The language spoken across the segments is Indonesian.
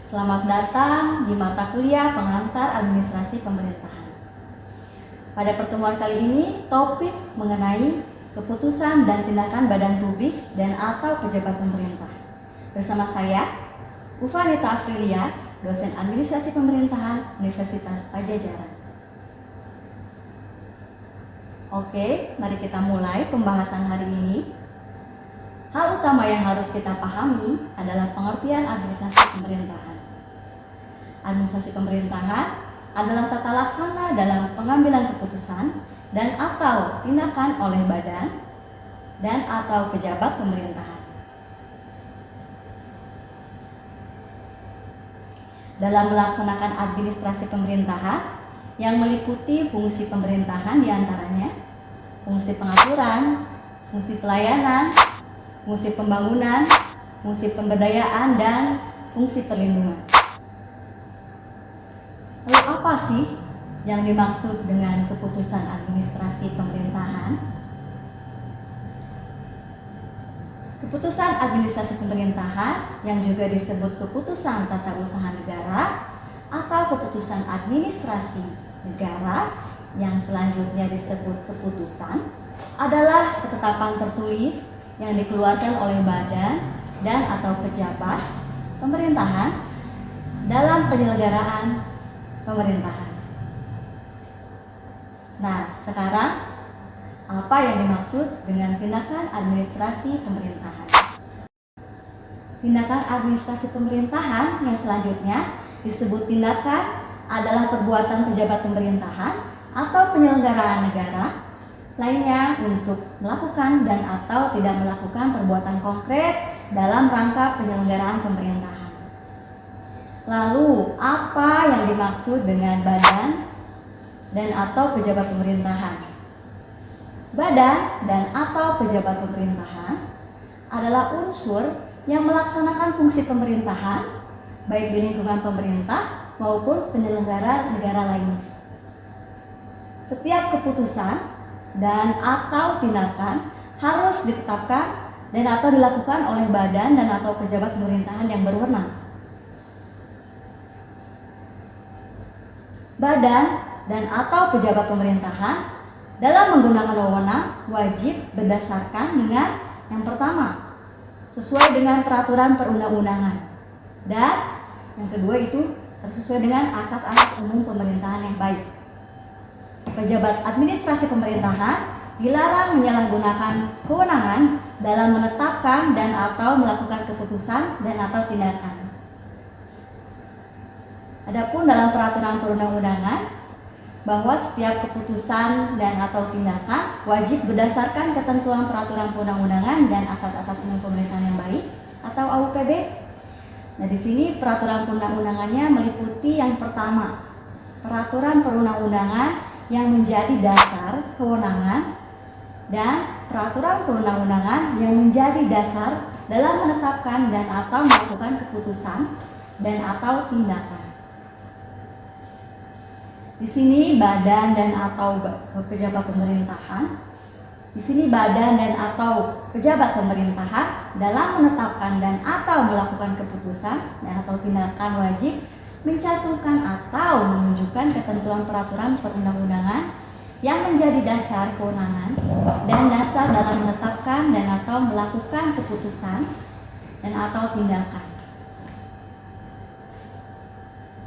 Selamat datang di mata kuliah pengantar administrasi pemerintahan. Pada pertemuan kali ini, topik mengenai keputusan dan tindakan badan publik dan atau pejabat pemerintah. Bersama saya, Ufanita Afrilia, dosen administrasi pemerintahan Universitas Pajajaran. Oke, mari kita mulai pembahasan hari ini. Hal utama yang harus kita pahami adalah pengertian administrasi pemerintahan. Administrasi pemerintahan adalah tata laksana dalam pengambilan keputusan dan atau tindakan oleh badan dan atau pejabat pemerintahan. Dalam melaksanakan administrasi pemerintahan yang meliputi fungsi pemerintahan diantaranya fungsi pengaturan, fungsi pelayanan, fungsi pembangunan, fungsi pemberdayaan, dan fungsi perlindungan. Lalu apa sih yang dimaksud dengan keputusan administrasi pemerintahan? Keputusan administrasi pemerintahan yang juga disebut keputusan tata usaha negara atau keputusan administrasi negara yang selanjutnya disebut keputusan adalah ketetapan tertulis yang dikeluarkan oleh badan dan atau pejabat pemerintahan dalam penyelenggaraan pemerintahan. Nah, sekarang apa yang dimaksud dengan tindakan administrasi pemerintahan? Tindakan administrasi pemerintahan yang selanjutnya disebut tindakan adalah perbuatan pejabat pemerintahan atau penyelenggaraan negara lainnya untuk melakukan dan atau tidak melakukan perbuatan konkret dalam rangka penyelenggaraan pemerintahan. Lalu, apa yang dimaksud dengan badan dan atau pejabat pemerintahan? Badan dan atau pejabat pemerintahan adalah unsur yang melaksanakan fungsi pemerintahan baik di lingkungan pemerintah maupun penyelenggara negara lainnya. Setiap keputusan dan atau tindakan harus ditetapkan dan atau dilakukan oleh badan dan atau pejabat pemerintahan yang berwenang. Badan dan atau pejabat pemerintahan dalam menggunakan wewenang wajib berdasarkan dengan yang pertama, sesuai dengan peraturan perundang-undangan, dan yang kedua itu sesuai dengan asas-asas umum pemerintahan yang baik. Pejabat administrasi pemerintahan dilarang menyalahgunakan kewenangan dalam menetapkan dan atau melakukan keputusan dan atau tindakan. Adapun dalam peraturan perundang-undangan bahwa setiap keputusan dan atau tindakan wajib berdasarkan ketentuan peraturan perundang-undangan dan asas-asas umum pemerintahan yang baik atau AUPB. Nah, di sini peraturan perundang-undangannya meliputi yang pertama, peraturan perundang-undangan yang menjadi dasar kewenangan dan peraturan perundang-undangan yang menjadi dasar dalam menetapkan dan atau melakukan keputusan dan atau tindakan. Di sini badan dan atau pejabat pemerintahan. Di sini badan dan atau pejabat pemerintahan dalam menetapkan dan atau melakukan keputusan dan atau tindakan wajib mencantumkan atau menunjukkan ketentuan peraturan perundang-undangan yang menjadi dasar kewenangan dan dasar dalam menetapkan dan atau melakukan keputusan dan atau tindakan.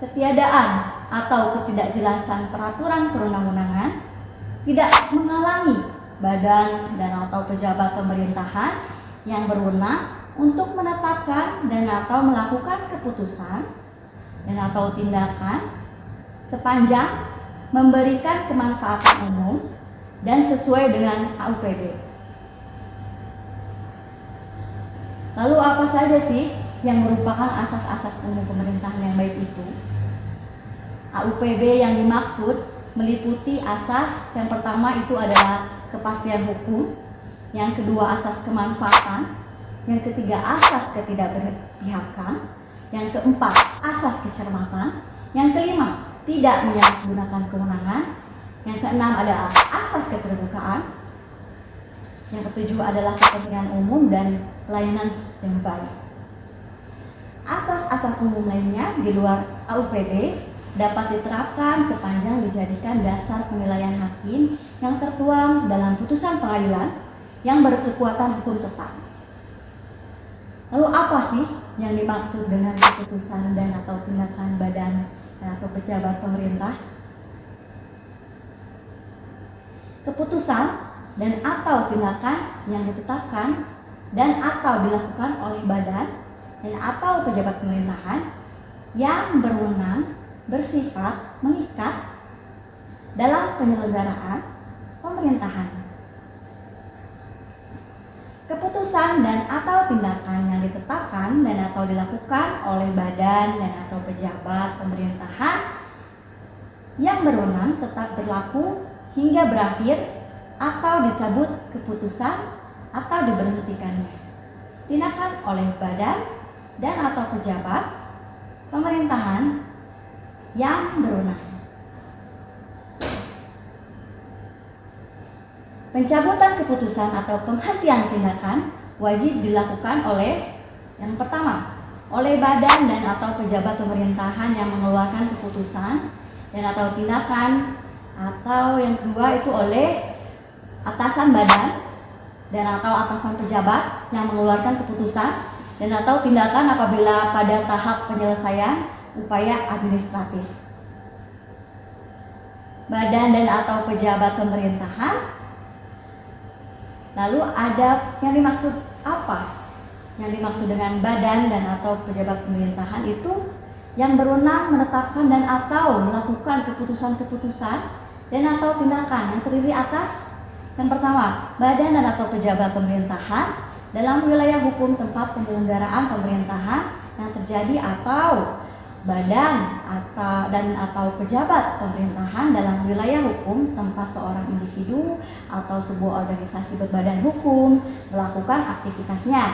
Ketiadaan atau ketidakjelasan peraturan perundang-undangan tidak menghalangi badan dan atau pejabat pemerintahan yang berwenang untuk menetapkan dan atau melakukan keputusan dan atau tindakan sepanjang memberikan kemanfaatan umum dan sesuai dengan AUPB. Lalu apa saja sih yang merupakan asas-asas umum pemerintahan yang baik itu? AUPB yang dimaksud meliputi asas yang pertama itu adalah kepastian hukum, yang kedua asas kemanfaatan, yang ketiga asas ketidakberpihakan, yang keempat, asas kecermatan. Yang kelima, tidak menyalahgunakan kewenangan. Yang keenam adalah asas keterbukaan. Yang ketujuh adalah kepentingan umum dan pelayanan yang baik. Asas-asas umum lainnya di luar AUPB dapat diterapkan sepanjang dijadikan dasar penilaian hakim yang tertuang dalam putusan pengadilan yang berkekuatan hukum tetap. Lalu apa sih yang dimaksud dengan keputusan dan atau tindakan badan atau pejabat pemerintah? Keputusan dan atau tindakan yang ditetapkan dan atau dilakukan oleh badan dan atau pejabat pemerintahan yang berwenang bersifat mengikat dalam penyelenggaraan pemerintahan. Keputusan dan atau tindakan yang ditetapkan dan atau dilakukan oleh badan dan atau pejabat pemerintahan yang berwenang tetap berlaku hingga berakhir atau disebut keputusan atau diberhentikannya. Tindakan oleh badan dan atau pejabat pemerintahan yang berwenang. Pencabutan keputusan atau penghentian tindakan wajib dilakukan oleh yang pertama, oleh badan dan atau pejabat pemerintahan yang mengeluarkan keputusan dan atau tindakan, atau yang kedua itu oleh atasan badan dan atau atasan pejabat yang mengeluarkan keputusan dan atau tindakan apabila pada tahap penyelesaian upaya administratif. Badan dan atau pejabat pemerintahan. Lalu ada yang dimaksud apa? Yang dimaksud dengan badan dan atau pejabat pemerintahan itu yang berwenang menetapkan dan atau melakukan keputusan-keputusan dan atau tindakan yang terdiri atas yang pertama, badan dan atau pejabat pemerintahan dalam wilayah hukum tempat penyelenggaraan pemerintahan yang terjadi atau badan atau pejabat pemerintahan dalam wilayah hukum tempat seorang individu atau sebuah organisasi berbadan hukum melakukan aktivitasnya.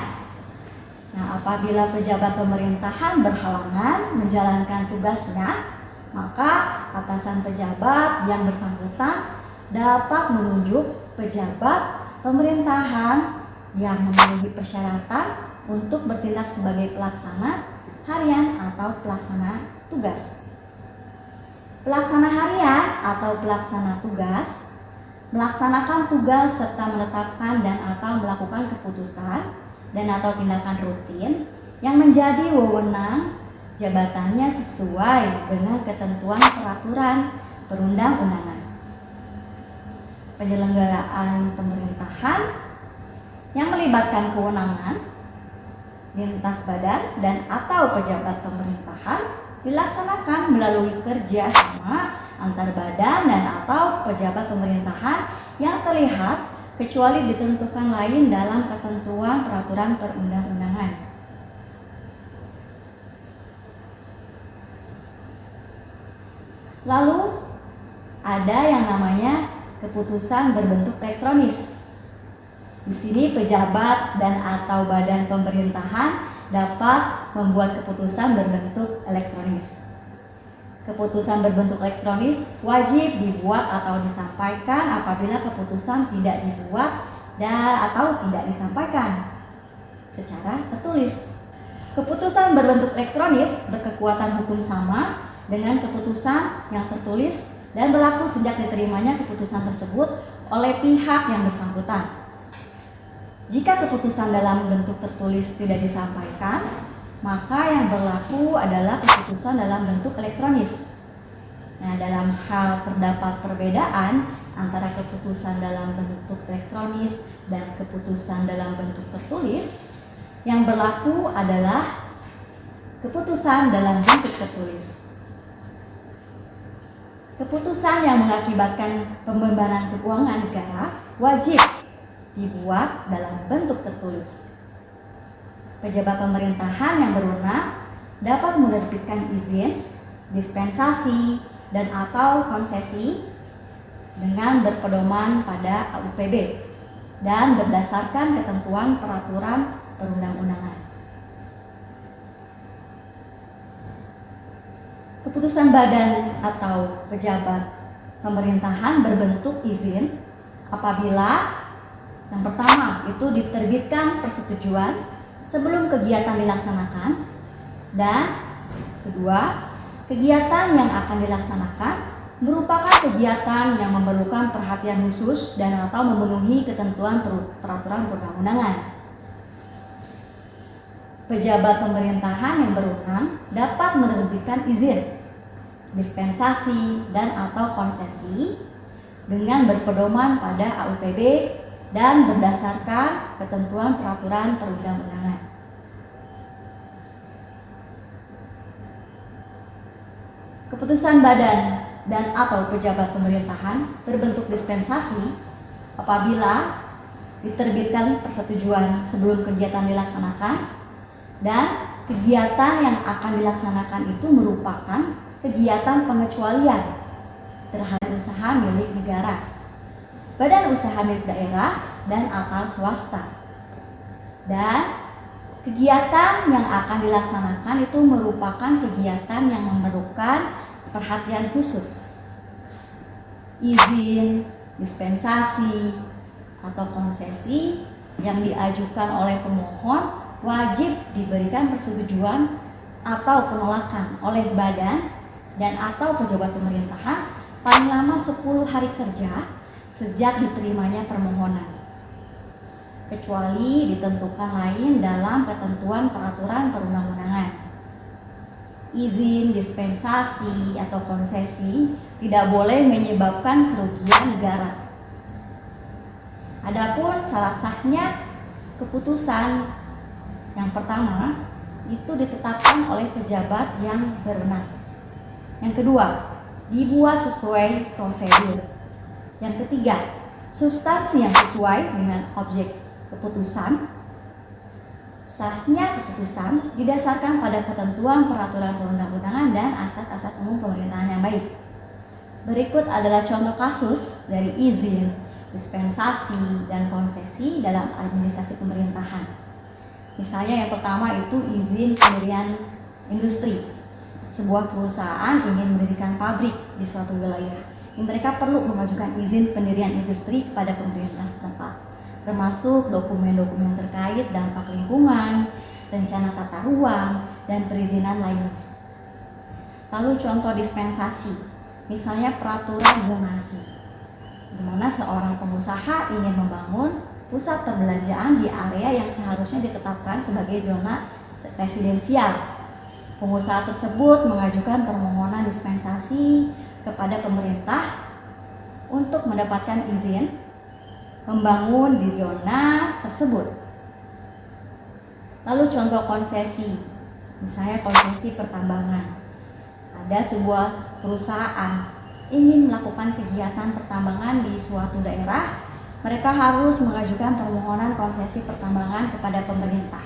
Nah, apabila pejabat pemerintahan berhalangan menjalankan tugasnya, maka atasan pejabat yang bersangkutan dapat menunjuk pejabat pemerintahan yang memenuhi persyaratan untuk bertindak sebagai pelaksana harian atau pelaksana tugas. Pelaksana harian atau pelaksana tugas melaksanakan tugas serta menetapkan dan atau melakukan keputusan dan atau tindakan rutin yang menjadi wewenang jabatannya sesuai dengan ketentuan peraturan perundang-undangan. Penyelenggaraan pemerintahan yang melibatkan kewenangan lintas badan dan atau pejabat pemerintahan dilaksanakan melalui kerjasama antar badan dan atau pejabat pemerintahan yang terlihat kecuali ditentukan lain dalam ketentuan peraturan perundang-undangan. Lalu ada yang namanya keputusan berbentuk elektronis. Di sini pejabat dan atau badan pemerintahan dapat membuat keputusan berbentuk elektronis. Keputusan berbentuk elektronis wajib dibuat atau disampaikan apabila keputusan tidak dibuat atau tidak disampaikan secara tertulis. Keputusan berbentuk elektronis berkekuatan hukum sama dengan keputusan yang tertulis dan berlaku sejak diterimanya keputusan tersebut oleh pihak yang bersangkutan. Jika keputusan dalam bentuk tertulis tidak disampaikan, maka yang berlaku adalah keputusan dalam bentuk elektronis. Nah, dalam hal terdapat perbedaan antara keputusan dalam bentuk elektronis dan keputusan dalam bentuk tertulis, yang berlaku adalah keputusan dalam bentuk tertulis. Keputusan yang mengakibatkan pembebanan keuangan negara wajib dibuat dalam bentuk tertulis. Pejabat pemerintahan yang berwenang dapat menerbitkan izin, dispensasi, dan atau konsesi dengan berpedoman pada AUPB dan berdasarkan ketentuan peraturan perundang-undangan. Keputusan badan atau pejabat pemerintahan berbentuk izin apabila yang pertama itu diterbitkan persetujuan sebelum kegiatan dilaksanakan Dan kedua, kegiatan yang akan dilaksanakan merupakan kegiatan yang memerlukan perhatian khusus dan atau memenuhi ketentuan peraturan perundang-undangan. Pejabat pemerintahan yang berwenang dapat menerbitkan izin, dispensasi, dan atau konsesi dengan berpedoman pada AUPB dan berdasarkan ketentuan peraturan perundang-undangan. Keputusan badan dan atau pejabat pemerintahan berbentuk dispensasi apabila diterbitkan persetujuan sebelum kegiatan dilaksanakan dan kegiatan yang akan dilaksanakan itu merupakan kegiatan pengecualian terhadap usaha milik negara, badan usaha milik daerah, dan atau swasta. Dan kegiatan yang akan dilaksanakan itu merupakan kegiatan yang memerlukan perhatian khusus. Izin, dispensasi, atau konsesi yang diajukan oleh pemohon wajib diberikan persetujuan atau penolakan oleh badan dan atau pejabat pemerintahan paling lama 10 hari kerja sejak diterimanya permohonan, kecuali ditentukan lain dalam ketentuan peraturan perundang-undangan. Izin, dispensasi, atau konsesi tidak boleh menyebabkan kerugian negara. Adapun syarat sahnya keputusan yang pertama itu ditetapkan oleh pejabat yang berwenang. Yang kedua, dibuat sesuai prosedur. Yang ketiga, substansi yang sesuai dengan objek keputusan. Sahnya keputusan didasarkan pada ketentuan peraturan perundang-undangan dan asas-asas umum pemerintahan yang baik. Berikut adalah contoh kasus dari izin, dispensasi, dan konsesi dalam administrasi pemerintahan. Misalnya yang pertama itu izin pendirian industri. Sebuah perusahaan ingin mendirikan pabrik di suatu wilayah. Mereka perlu mengajukan izin pendirian industri kepada pemerintah setempat, termasuk dokumen-dokumen terkait dampak lingkungan, rencana tata ruang, dan perizinan lainnya. Lalu contoh dispensasi, misalnya peraturan zonasi, di mana seorang pengusaha ingin membangun pusat perbelanjaan di area yang seharusnya ditetapkan sebagai zona residensial. Pengusaha tersebut mengajukan permohonan dispensasi kepada pemerintah untuk mendapatkan izin membangun di zona tersebut. Lalu contoh konsesi, misalnya konsesi pertambangan. Ada sebuah perusahaan ingin melakukan kegiatan pertambangan di suatu daerah, mereka harus mengajukan permohonan konsesi pertambangan kepada pemerintah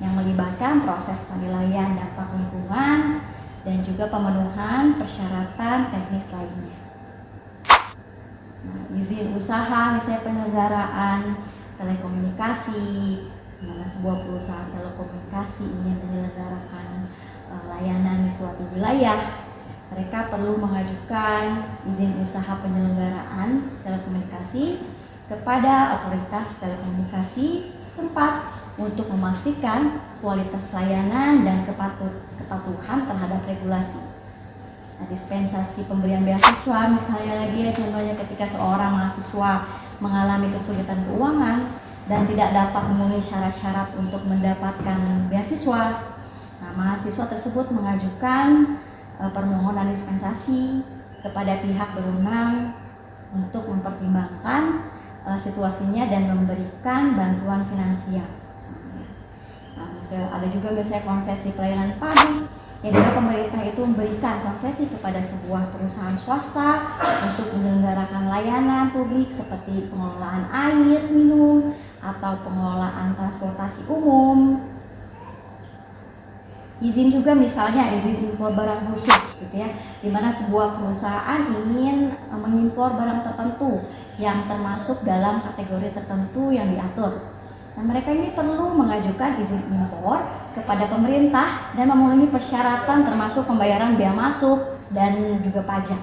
yang melibatkan proses penilaian dampak lingkungan dan juga pemenuhan persyaratan teknis lainnya. Nah, izin usaha misalnya penyelenggaraan telekomunikasi, di mana sebuah perusahaan telekomunikasi ingin menyelenggarakan layanan di suatu wilayah, mereka perlu mengajukan izin usaha penyelenggaraan telekomunikasi kepada otoritas telekomunikasi setempat untuk memastikan kualitas layanan dan kepatuhan terhadap regulasi. Nah, dispensasi pemberian beasiswa misalnya lagi ya, contohnya ketika seorang mahasiswa mengalami kesulitan keuangan dan tidak dapat memenuhi syarat-syarat untuk mendapatkan beasiswa. Nah, mahasiswa tersebut mengajukan permohonan dispensasi kepada pihak berwenang untuk mempertimbangkan situasinya dan memberikan bantuan finansial. Nah, ada juga misalnya konsesi pelayanan pabrik, yang dimana pemerintah itu memberikan konsesi kepada sebuah perusahaan swasta untuk menyelenggarakan layanan publik seperti pengelolaan air minum atau pengelolaan transportasi umum. Izin juga misalnya izin impor barang khusus gitu ya, di mana sebuah perusahaan ingin mengimpor barang tertentu yang termasuk dalam kategori tertentu yang diatur. Nah, mereka ini perlu mengajukan izin impor kepada pemerintah dan memenuhi persyaratan termasuk pembayaran bea masuk dan juga pajak.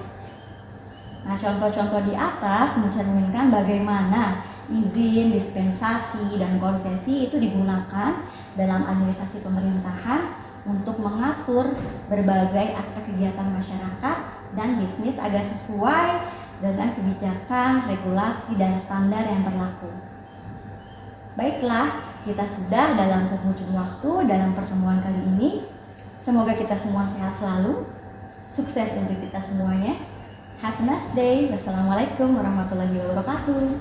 Nah, contoh-contoh di atas mencerminkan bagaimana izin, dispensasi, dan konsesi itu digunakan dalam administrasi pemerintahan untuk mengatur berbagai aspek kegiatan masyarakat dan bisnis agar sesuai dengan kebijakan, regulasi, dan standar yang berlaku. Baiklah, kita sudah dalam penghujung waktu dalam pertemuan kali ini. Semoga kita semua sehat selalu. Sukses untuk kita semuanya. Have a nice day. Wassalamualaikum warahmatullahi wabarakatuh.